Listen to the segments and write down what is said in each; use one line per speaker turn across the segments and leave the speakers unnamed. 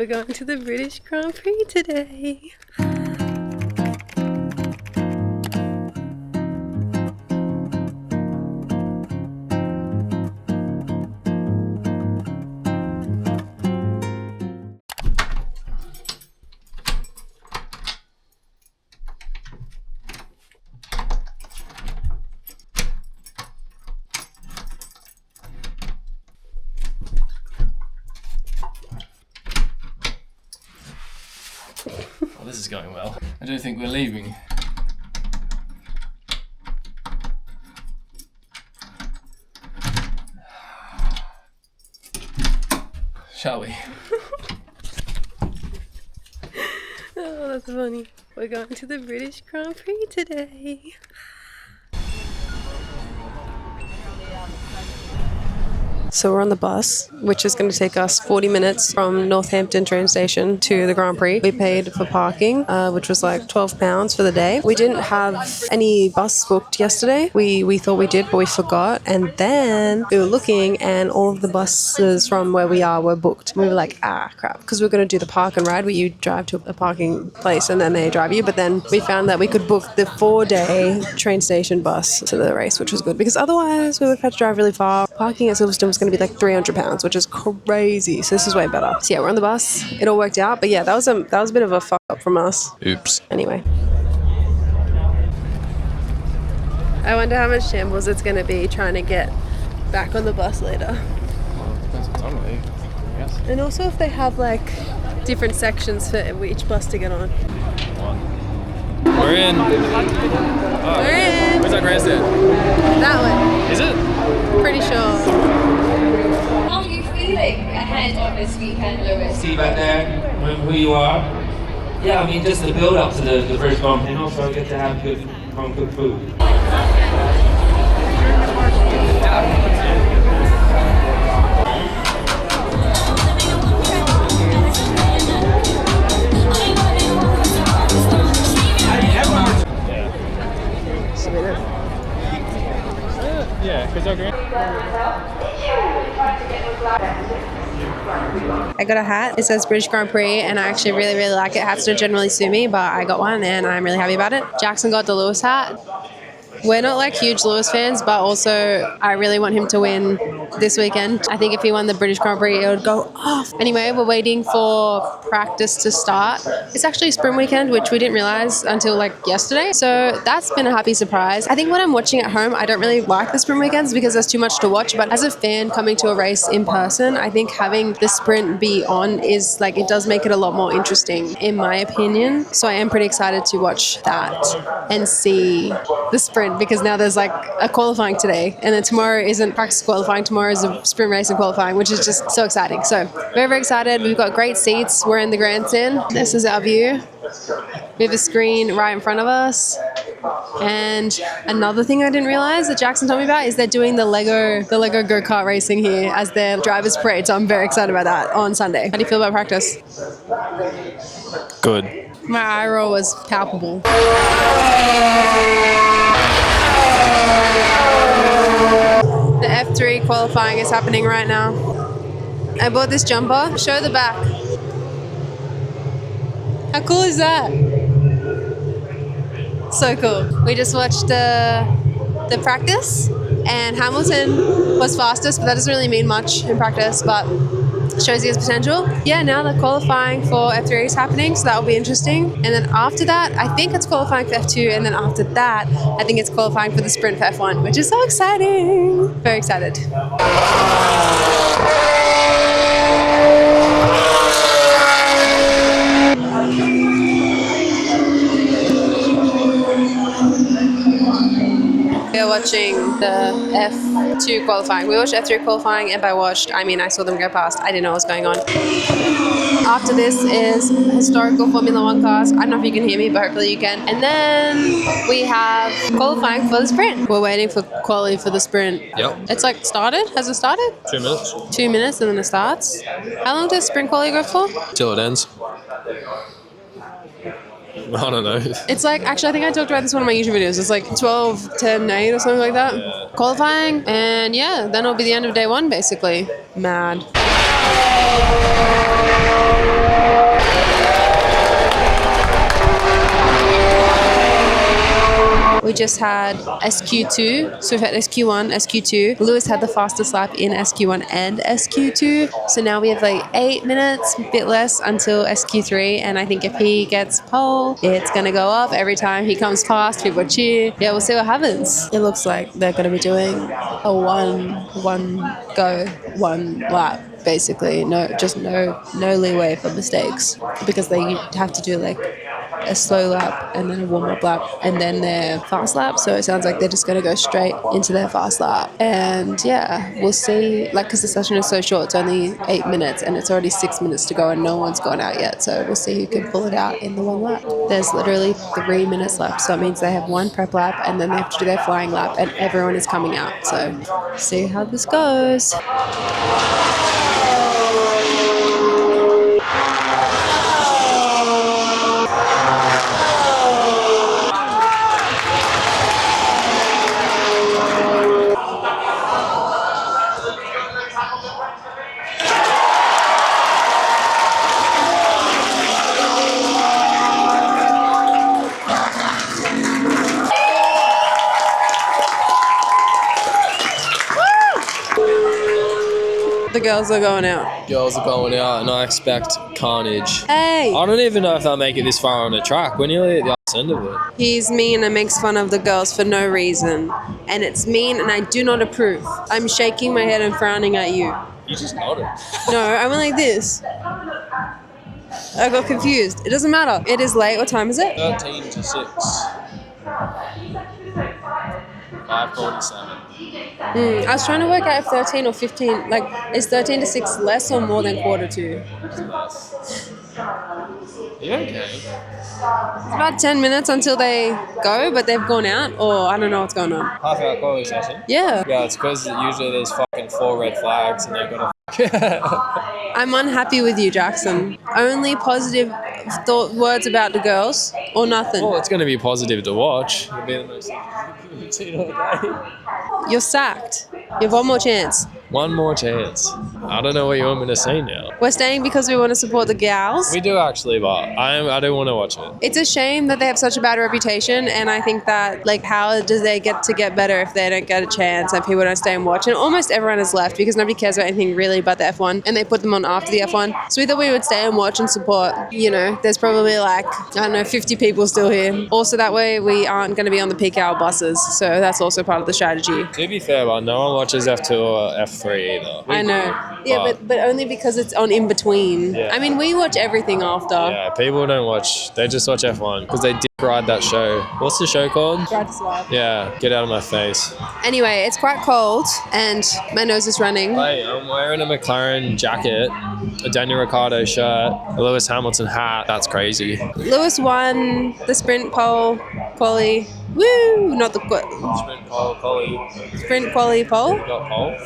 We're going to the British Grand Prix today.
Well, this is going well. I don't think we're leaving. Shall we?
Oh, that's funny. We're going to the British Grand Prix today. So we're on the bus, which is going to take us 40 minutes from Northampton train station to the Grand Prix. We paid for parking, which was like £12 for the day. We didn't have any bus booked yesterday. We thought we did, but we forgot. And then we were looking and all of the buses from where we are were booked. We were like, crap. Because we were going to do the park and ride where you drive to a parking place and then they drive you. But then we found that we could book the 4-day train station bus to the race, which was good. Because otherwise we would have had to drive really far. Parking at Silverstone was going to be like £300, which is crazy. So this is way better. So yeah, we're on the bus. It all worked out. But yeah, that was a bit of a fuck up from us.
Oops.
Anyway. I wonder how much shambles it's going to be trying to get back on the bus later.
Well, it depends what time we leave, I guess.
And also if they have like different sections for each bus to get on.
We're in.
We're in.
Where's our grandstand?
That one.
Is it?
Pretty sure.
How are you feeling ahead of this weekend, Lewis?
See back there, remember who you are? Yeah, I mean, just the build up to the first bump, and also get to have good home cooked food.
Yeah, because our grand.
I got a hat. It says British Grand Prix and I actually really, really like it. Hats don't generally suit me, but I got one and I'm really happy about it. Jackson got the Lewis hat. We're not like huge Lewis fans, but also I really want him to win this weekend. I think if he won the British Grand Prix, it would go off. Anyway, we're waiting for practice to start. It's actually sprint weekend, which we didn't realize until like yesterday. So that's been a happy surprise. I think when I'm watching at home, I don't really like the sprint weekends because there's too much to watch. But as a fan coming to a race in person, I think having the sprint be on is like, it does make it a lot more interesting in my opinion. So I am pretty excited to watch that and see the sprint, because now there's like a qualifying today and then tomorrow isn't practice qualifying, tomorrow is a sprint race and qualifying, which is just so exciting. So very, very excited. We've got great seats. We're in the grandstand. This is our view. We have a screen right in front of us. And another thing I didn't realize that Jackson told me about is they're doing the Lego go-kart racing here as their driver's parade. So I'm very excited about that on Sunday. How do you feel about practice?
Good.
My eye roll was palpable. The F3 qualifying is happening right now. I bought this jumper. Show the back. How cool is that? So cool. We just watched the practice and Hamilton was fastest, but that doesn't really mean much in practice, but shows he has potential. Yeah, now the qualifying for F3 is happening, so that will be interesting. And then after that, I think it's qualifying for F2, and then after that, I think it's qualifying for the sprint for F1, which is so exciting. Very excited. We're watching the F2 qualifying. We watched F3 qualifying, and by watched, I mean I saw them go past. I didn't know what was going on. After this is historical Formula 1 cars. I don't know if you can hear me, but hopefully you can. And then we have qualifying for the sprint. We're waiting for quali for the sprint.
Yep.
It's like started. Has it started?
2 minutes.
2 minutes and then it starts. How long does sprint quali go for?
Till it ends. I don't know.
It's like, actually, I think I talked about this in one of my YouTube videos. It's like 12, 10, 8 or something like that. Yeah. Qualifying, and yeah, then it'll be the end of day one, basically. Mad. We just had SQ2. So we've had SQ1, SQ2. Lewis had the fastest lap in SQ1 and SQ2. So now we have like 8 minutes, a bit less until SQ3. And I think if he gets pole, it's going to go up every time he comes past. People cheer. Yeah, we'll see what happens. It looks like they're going to be doing a one go, one lap. Basically, no leeway for mistakes, because they have to do like a slow lap and then a warm-up lap and then their fast lap. So it sounds like they're just going to go straight into their fast lap. And yeah, we'll see, like, because the session is so short, it's only 8 minutes and it's already 6 minutes to go and no one's gone out yet. So we'll see who can pull it out in the one lap. There's literally 3 minutes left, so it means they have one prep lap and then they have to do their flying lap and everyone is coming out. So see how this goes. The girls are going out.
Girls are going out, and I expect carnage.
Hey!
I don't even know if they'll make it this far on the track. We're nearly at the arse end of it.
He's mean and makes fun of the girls for no reason. And it's mean and I do not approve. I'm shaking my head and frowning at you.
You just nodded.
No, I went like this. I got confused. It doesn't matter. It is late. What time is it?
13 to 6. 5:47.
I was trying to work out if 13 or 15, like, is 13 to 6 less or more than 1:45?
Are you okay?
It's about 10 minutes until they go, but they've gone out, or I don't know what's going on.
Half hour quality session?
Yeah.
Yeah, it's because usually there's fucking 4 red flags and they've got
I'm unhappy with you, Jackson. Only positive words about the girls, or nothing.
Well, it's going to be positive to watch. It'll be the most you've seen all day.
You're sacked. You have one more chance.
One more chance. I don't know what you want me to say now.
We're staying because we want to support the gals.
We do actually, but I don't want to watch it.
It's a shame that they have such a bad reputation, and I think that, like, how do they get better if they don't get a chance and people don't stay and watch? And almost everyone has left because nobody cares about anything really but the F1, and they put them on after the F1. So we thought we would stay and watch and support. You know, there's probably like, I don't know, 50 people still here. Also, that way we aren't going to be on the peak hour buses, so that's also part of the strategy.
To be fair, but no one watches F2 or F3 either.
I know. Yeah, but only because it's on in between.
Yeah.
I mean, we watch everything after.
Yeah, people don't watch. They just watch F1 because they dick ride that show. What's the show called?
Drive to Survive.
Yeah, get out of my face.
Anyway, it's quite cold and my nose is running.
Hey, I'm wearing a McLaren jacket, a Daniel Ricciardo shirt, a Lewis Hamilton hat. That's crazy.
Lewis won the sprint pole, quali. Woo! Not the
Sprint pole, quali.
sprint quali pole.
Got pole.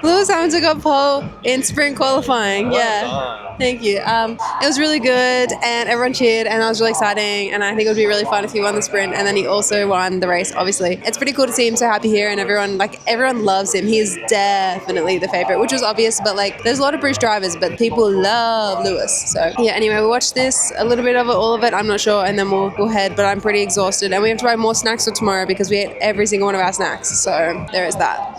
Lewis Hamilton got pole in sprint qualifying.
Well
Yeah.
done.
Thank you. It was really good and everyone cheered and that was really exciting, and I think it would be really fun if he won the sprint and then he also won the race, obviously. It's pretty cool to see him so happy here, and everyone loves him. He is definitely the favorite, which was obvious, but like there's a lot of British drivers, but people love Lewis. So yeah, anyway, we watched this, a little bit of it, all of it, I'm not sure, and then we'll head, but I'm pretty exhausted and we have to buy more snacks for tomorrow because we ate every single one of our snacks. So there is that.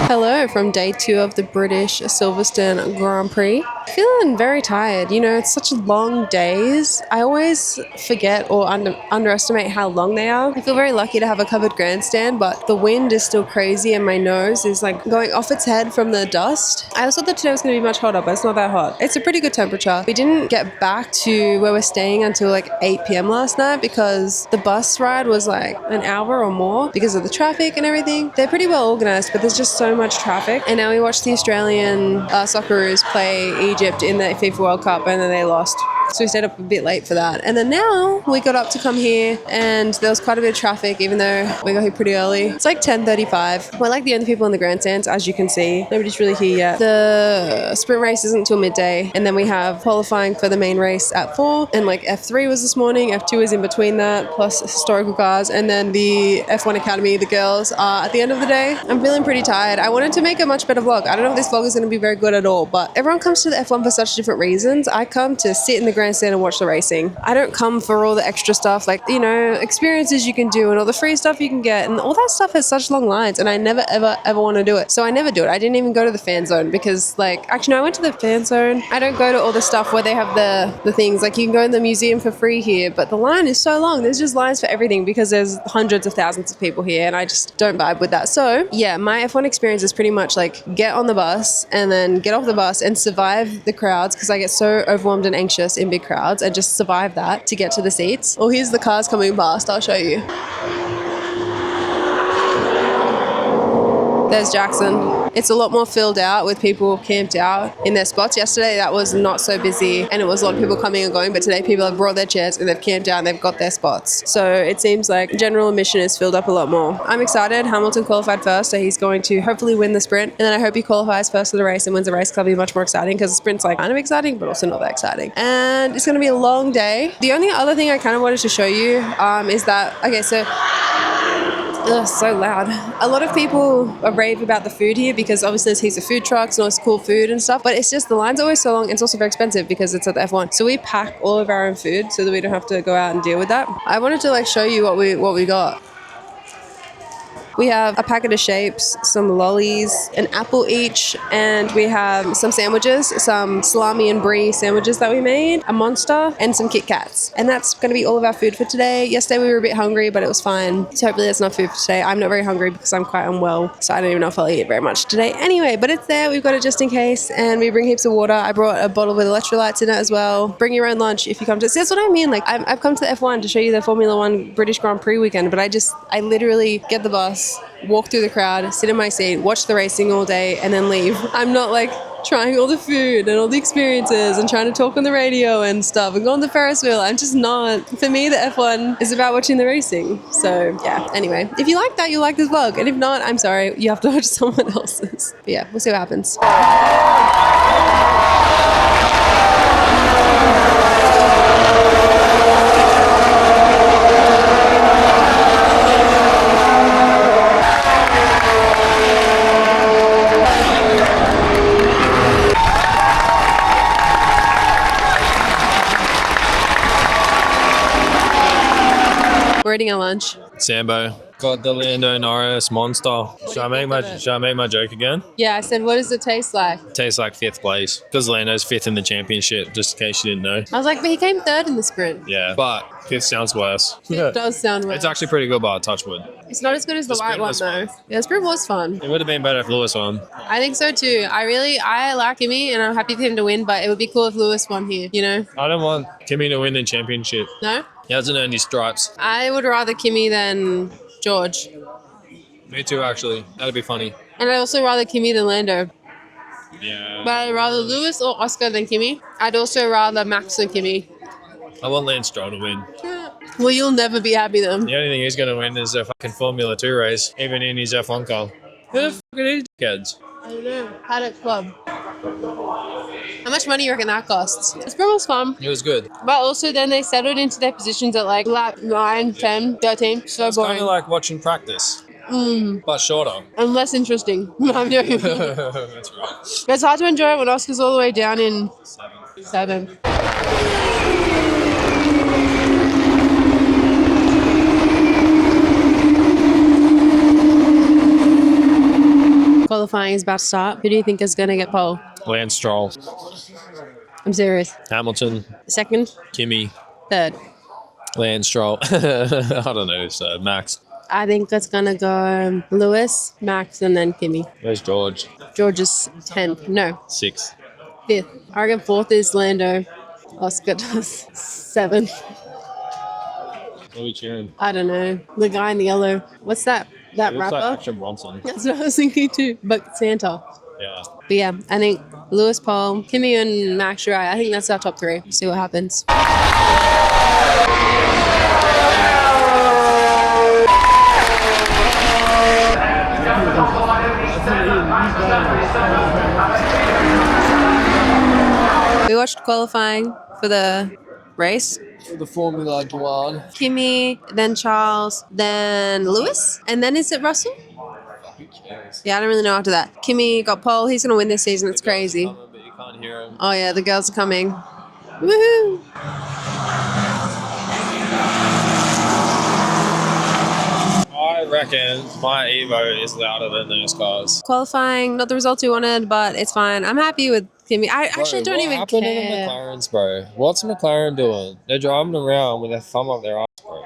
Hello from day 2 of the British Silverstone Grand Prix. Feeling very tired. You know, it's such long days. I always forget or underestimate how long they are. I feel very lucky to have a covered grandstand, but the wind is still crazy and my nose is like going off its head from the dust. I also thought today was going to be much hotter, but it's not that hot. It's a pretty good temperature. We didn't get back to where we're staying until like 8 p.m. last night because the bus ride was like an hour or more because of the traffic and everything. They're pretty well organized, but there's just so much traffic. And now we watched the Australian Socceroos play Egypt in the FIFA World Cup, and then they lost So we stayed up a bit late for that. And then now we got up to come here and there was quite a bit of traffic even though we got here pretty early. It's like 10:35. We're like the only people in the grandstands, as you can see. Nobody's really here yet. The sprint race isn't until midday, and then we have qualifying for the main race at 4, and like F3 was this morning, F2 is in between that, plus historical cars, and then the F1 Academy, the girls are at the end of the day. I'm feeling pretty tired. I wanted to make a much better vlog. I don't know if this vlog is going to be very good at all, but everyone comes to the F1 for such different reasons. I come to sit in the grandstand and watch the racing. I don't come for all the extra stuff, like, you know, experiences you can do and all the free stuff you can get, and all that stuff has such long lines, and I never ever want to do it. So I never do it. I didn't even go to the fan zone because, like, actually no, I went to the fan zone. I don't go to all the stuff where they have the things, like you can go in the museum for free here, but the line is so long. There's just lines for everything because there's hundreds of thousands of people here, and I just don't vibe with that. So yeah, my F1 experience is pretty much like get on the bus and then get off the bus and survive the crowds, because I get so overwhelmed and anxious in big crowds, and just survive that to get to the seats. Oh, here's the cars coming past. I'll show you. There's Jackson. It's a lot more filled out with people camped out in their spots. Yesterday that was not so busy and it was a lot of people coming and going, but today people have brought their chairs and they've camped out and they've got their spots. So it seems like general admission is filled up a lot more. I'm excited. Hamilton qualified first, so he's going to hopefully win the sprint, and then I hope he qualifies first for the race and wins the race, because that'll be much more exciting, because the sprint's like kind of exciting but also not that exciting. And it's going to be a long day. The only other thing I kind of wanted to show you is that, okay, so ugh, so loud. A lot of people rave about the food here because obviously there's heaps of food trucks and all this cool food and stuff, but it's just the line's always so long, and it's also very expensive because it's at the F1. So we pack all of our own food so that we don't have to go out and deal with that. I wanted to like show you what we got. We have a packet of shapes, some lollies, an apple each, and we have some sandwiches, some salami and brie sandwiches that we made, a Monster, and some Kit Kats. And that's going to be all of our food for today. Yesterday we were a bit hungry, but it was fine. So hopefully that's enough food for today. I'm not very hungry because I'm quite unwell, so I don't even know if I'll eat very much today. Anyway, but it's there. We've got it just in case, and we bring heaps of water. I brought a bottle with electrolytes in it as well. Bring your own lunch if you come to. See, that's what I mean. Like, I've come to the F1 to show you the Formula One British Grand Prix weekend, but I literally get the bus, walk through the crowd, sit in my seat, watch the racing all day, and then leave. I'm not like trying all the food and all the experiences and trying to talk on the radio and stuff and go on the Ferris wheel. I'm just not. For me, the F1 is about watching the racing. So yeah, anyway, if you like that, you'll like this vlog. And if not, I'm sorry, you have to watch someone else's. But yeah, we'll see what happens. We're eating our lunch.
Sambo. Got the Lando Norris Monster. Should I make my joke again?
Yeah, I said, what does it taste like?
Tastes like 5th place. Because Lando's 5th in the championship, just in case you didn't know.
I was like, but he came 3rd in the sprint.
Yeah, but 5th sounds worse.
It does sound worse.
It's actually pretty good, but touch wood.
It's not as good as the white
sprint
one
was
though.
fun.
Yeah, the sprint was fun.
It would have been better if Lewis won.
I think so too. I like Kimmy and I'm happy for him to win, but it would be cool if Lewis won here, you know?
I don't want Kimi to win the championship.
No?
He hasn't earned his stripes.
I would rather Kimmy than George.
Me too, actually. That'd be funny.
And I'd also rather Kimmy than Lando.
Yeah.
But I'd rather Lewis or Oscar than Kimmy. I'd also rather Max than Kimmy.
I want Lance Stroll to win.
Well, you'll never be happy then.
The only thing he's going to win is a fucking Formula 2 race, even in his F1 car. Who the fuck are these kids?
I don't know. Paddock Club. How much money do you reckon that costs? The sprint was fun.
It was good.
But also then they settled into their positions at like lap 9, 10, 13. So
It's
boring.
kind of like watching practice, but shorter.
And less interesting. I'm joking.
That's right.
It's hard to enjoy it when Oscar's all the way down in 7. Qualifying is about to start. Who do you think is going to get pole?
Lance Stroll,
I'm serious.
Hamilton,
2nd?
Kimi,
3rd?
Lance Stroll. I don't know, so Max.
I think it's going to go Lewis, Max, and then Kimmy.
Where's George?
George is 10th. No,
6th.
5th. I reckon 4th is Lando. Oscar does 7th.
What are we cheering?
I don't know. The guy in the yellow. What's that? That
It looks
rapper?
like Action Bronson.
That's what I was thinking too. But Santa.
Yeah.
But yeah, I think Lewis, Paul, Kimi, and Max Uriah, I think that's our top three. See what happens. We watched qualifying for the race.
The Formula One.
Kimi, then Charles, then Lewis, and then is it Russell?
Who cares?
Yeah, I don't really know after that. Kimi got pole. He's going to win this season. It's crazy.
Coming, but you can't hear him.
Oh, yeah, the girls are coming. Woohoo!
I reckon my Evo is louder than those cars.
Qualifying, not the results we wanted, but it's fine. I'm happy with Kimi. I actually don't even
What happened to the
care.
McLarens, bro? What's McLaren doing? They're driving around with their thumb up their ass, bro.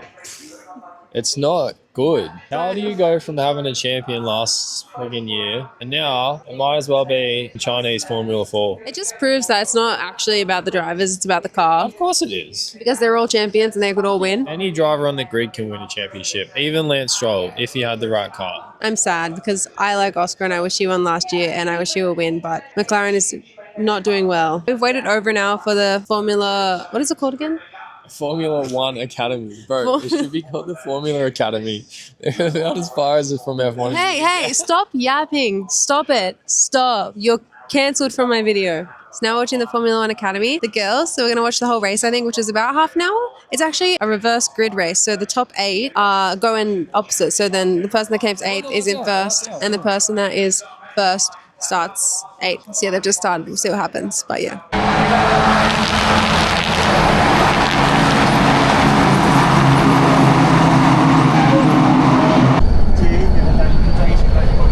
It's not good. How do you go from having a champion last friggin' year and now it might as well be Chinese Formula 4?
It just proves that it's not actually about the drivers, it's about the car.
Of course it is.
Because they're all champions and they could all win.
Any driver on the grid can win a championship, even Lance Stroll, if he had the right car.
I'm sad because I like Oscar and I wish he won last year and I wish he would win, but McLaren is not doing well. We've waited over now for the Formula, what is it called again?
Formula One Academy. Bro, it should be called the Formula Academy. They're about as far as it's from F1.
Hey, stop yapping. Stop it. Stop. You're cancelled from my video. So now we're watching the Formula One Academy, the girls. So we're going to watch the whole race, I think, which is about half an hour. It's actually a reverse grid race. So the top 8 are going opposite. So then the person that came 8th is in first, and the person that is first starts 8th. So yeah, they've just started. We'll see what happens. But yeah.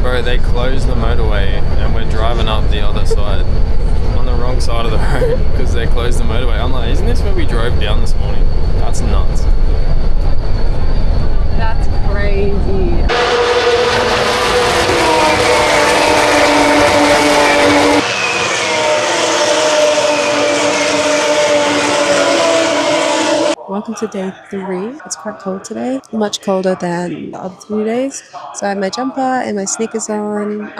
Bro, they closed the motorway and we're driving up the other side. On the wrong side of the road because they closed the motorway. I'm like, isn't this where we drove down this morning? That's nuts.
That's crazy. Welcome to day 3. It's quite cold today, much colder than the other 3 days. So I have my jumper and my sneakers on,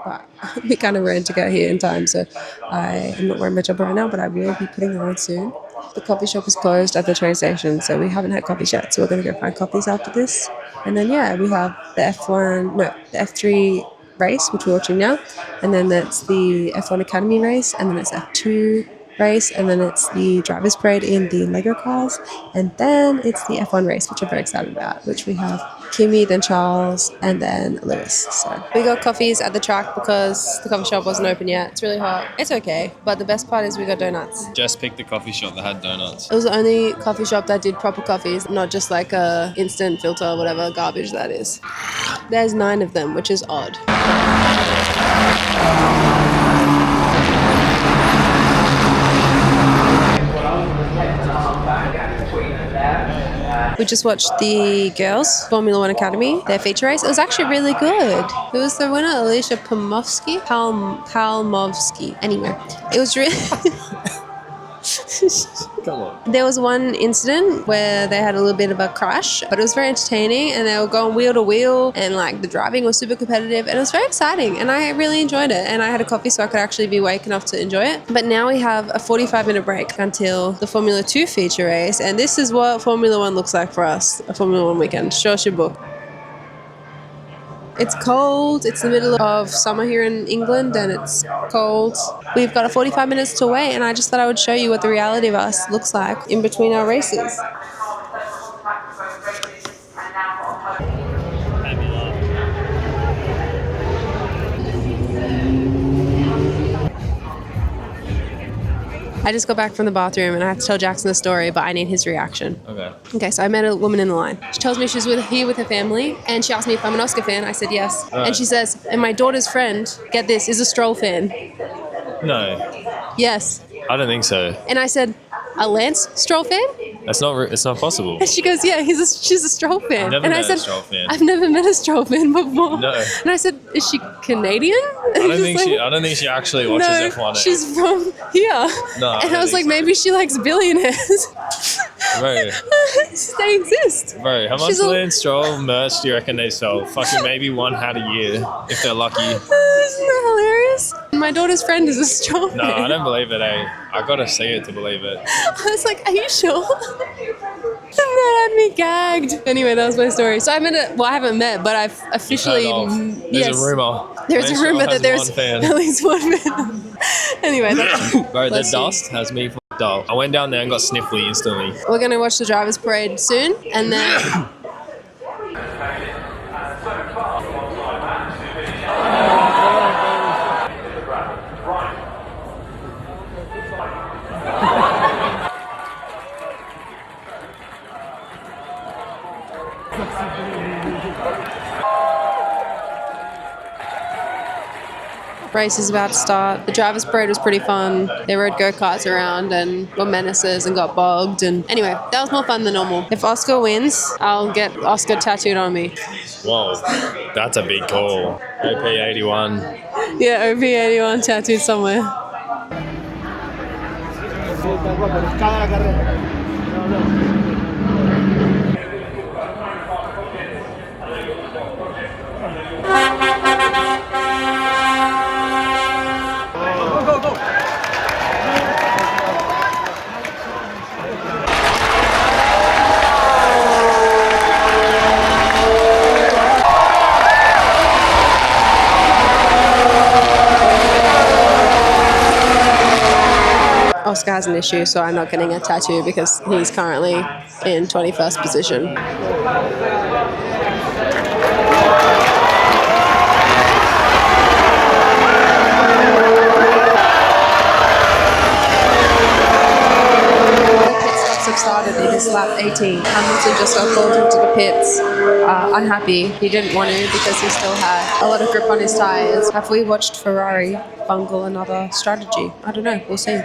but we kind of ran to get here in time, so I am not wearing my jumper right now, but I will be putting it on soon. The coffee shop is closed at the train station, so we haven't had coffees yet, so we're going to go find coffees after this. And then yeah, we have the F3 race, which we're watching now, and then that's the F1 Academy race, and then it's F2 race, and then it's the drivers parade in the Lego cars, and then it's the F1 race, which I'm very excited about, which we have Kimi, then Charles, and then Lewis. So we got coffees at the track because the coffee shop wasn't open yet. It's really hot. It's okay, but the best part is we got donuts.
Just picked the coffee shop that had donuts.
It was the only coffee shop that did proper coffees, not just like a instant filter or whatever garbage that is. There's 9 of them, which is odd. We just watched the girls, Formula One Academy, their feature race. It was actually really good. It was the winner, Alicia Palmovsky. Anyway, it was really...
Come on.
There was one incident where they had a little bit of a crash, but it was very entertaining and they were going wheel to wheel and like the driving was super competitive and it was very exciting and I really enjoyed it, and I had a coffee so I could actually be awake enough to enjoy it. But now we have a 45-minute break until the Formula 2 feature race, and this is what Formula 1 looks like for us, a Formula 1 weekend. Show us your book. It's cold, it's the middle of summer here in England and it's cold. We've got 45 minutes to wait and I just thought I would show you what the reality of us looks like in between our races. I just got back from the bathroom and I have to tell Jackson the story, but I need his reaction. Okay, so I met a woman in the line. She tells me she's here with her family, and she asked me if I'm an Oscar fan. I said yes.
Right.
And she says, and my daughter's friend, get this, is a Stroll fan.
No,
Yes.
I don't think so.
And I said, a Lance Stroll fan?
It's not possible.
And she goes, yeah, she's a Stroll fan.
Never
and
met
I said,
a Stroll fan.
I've never met a Stroll fan before.
No.
And I said, is she Canadian?
I don't think she actually watches F1.
She's from here.
No,
and I was like, maybe she likes billionaires.
Bro,
They exist.
bro, how much
She's a-
Lance Stroll merch do you reckon they sell? Fucking maybe one hat a year if they're lucky.
Isn't that hilarious? my daughter's friend is a strongman.
No, I don't believe it, eh? I gotta see it to believe it.
I was like, are you sure? That had me gagged. Anyway, that was my story. So I haven't met, but I've officially.
There's a rumor.
There's a rumor that there's at least one fan. Anyway,
bro, the dust has me f***ed up. I went down there and got sniffly instantly.
we're gonna watch the drivers' parade soon, and then. Race is about to start. The drivers' parade was pretty fun. They rode go-karts around and got menaces and got bogged. And anyway, that was more fun than normal. If Oscar wins, I'll get Oscar tattooed on me.
Whoa, that's a big call. OP81.
Yeah, OP81 tattooed somewhere. Oscar has an issue, so I'm not getting a tattoo because he's currently in 21st position. Have started in his lap 18. Hamilton just got called into the pits. Unhappy. He didn't want to because he still had a lot of grip on his tyres. Have we watched Ferrari bungle another strategy? I don't know. We'll see.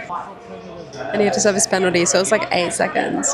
And he had to serve his penalty, so it was like 8 seconds.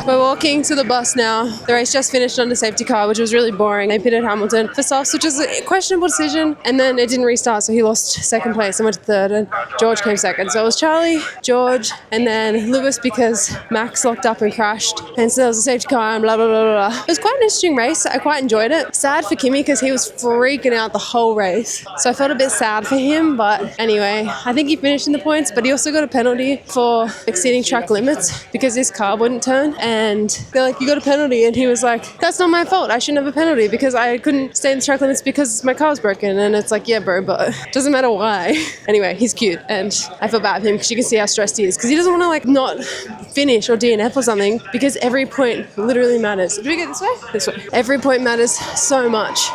We're walking to the bus now. The race just finished under safety car, which was really boring. They pitted Hamilton for softs, which is a questionable decision, and then it didn't restart, so he lost second place and went to third, and George came second. So it was Charlie, George, and then Lewis because Max locked up and crashed, and so there was a safety car and blah, blah, blah, blah. It was quite an interesting race. I quite enjoyed it. Sad for Kimi because he was freaking out the whole race, so I felt a bit sad for him, but anyway, I think he finished in the points, but he also got a penalty for exceeding track limits because his car wouldn't turn, and they're like, you got a penalty, and he was like, that's not my fault, I shouldn't have a penalty because I couldn't stay in the track limits because my car was broken. And it's like, yeah bro, but it doesn't matter why. Anyway, he's cute and I feel bad for him because you can see how stressed he is because he doesn't want to like not finish or DNF or something because every point literally matters. Do we get this way? This way. Every point matters so much.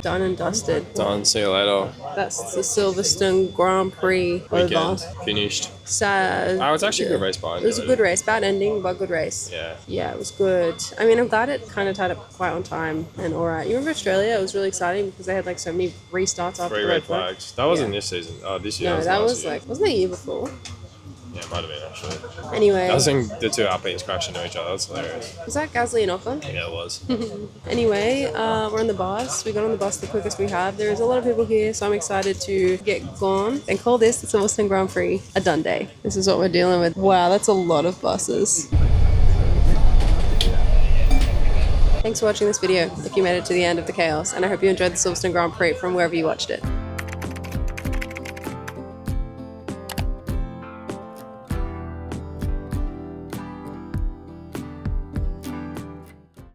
Done and dusted.
Done, see you later.
That's the Silverstone Grand Prix
Weekend,
over.
finished.
Sad.
Oh, it's actually a good race by
It was a good race. Bad ending, but good race.
Yeah.
Yeah, it was good. I mean, I'm glad it kind of tied up quite on time and all right. You remember Australia? It was really exciting because they had like so many restarts after
3
the
red flags. That wasn't this season. Oh, this year.
No, that was
year.
like, wasn't it the year before?
Yeah, it might have been actually.
Anyway.
I was seeing the two Alpines crash into each other. That's hilarious.
Was that Gasly and Ocon?
Yeah, it was.
Anyway, we're on the bus. We got on the bus the quickest we have. There is a lot of people here, so I'm excited to get gone and call this the Silverstone Grand Prix a done day. This is what we're dealing with. Wow, that's a lot of buses. Thanks for watching this video if you made it to the end of the chaos, and I hope you enjoyed the Silverstone Grand Prix from wherever you watched it.